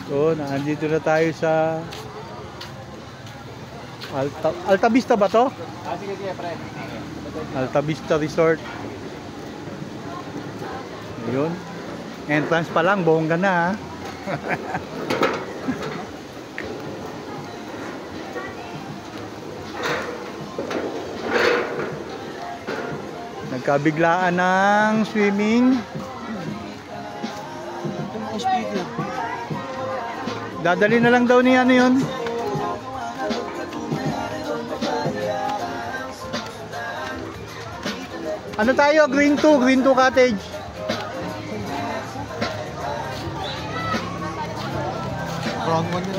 So, nandito na tayo sa Alta Vista ba to? Sige, pre. Alta Vista Resort. Ayun. Entrance pa lang, bongga na ha. Nagkabiglaan ng swimming. Dadali na lang daw ni ano yun. Ano tayo? Green 2 cottage.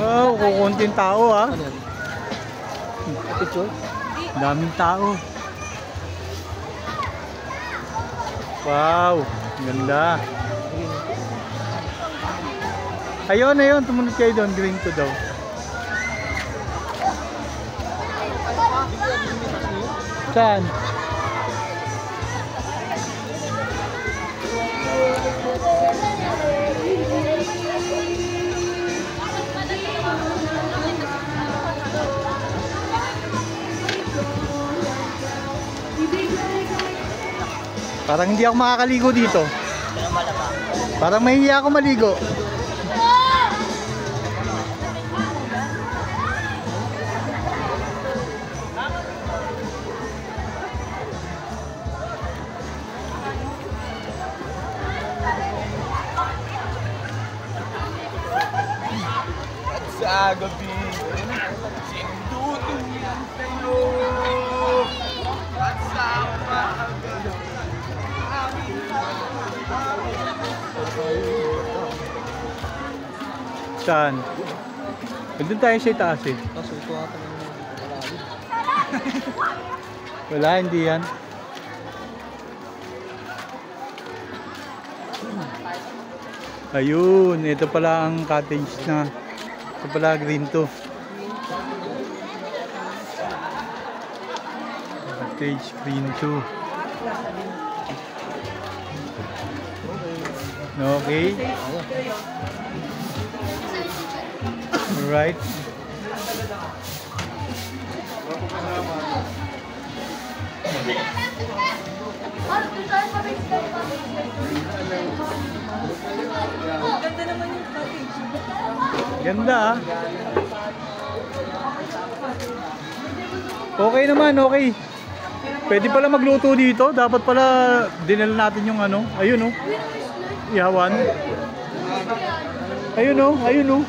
Oh, kukunting tao ha. Picture? Daming tao. Wow, ganda. Ayun, ayun, tumunod kayo doon, green 2 daw. Saan? Parang hindi ako makakaligo dito. Parang mahihiya ako maligo. Sa gabi, sinduduyan kayo. At sa umaga, Saan? Doon tayo sa itaas eh. kaso ito ata ng Wala, hindi yan. Ayun, ito pala ang cottage na. Ito pala green 2. Cottage green 2. Okay. Alright. Ganda naman yung cottage. Ganda ah. Okay naman, okay. Pwede pala magluto dito. Dapat pala dinala natin yung ano. Ayun oh. Ihawan. Ayun oh, ayun oh.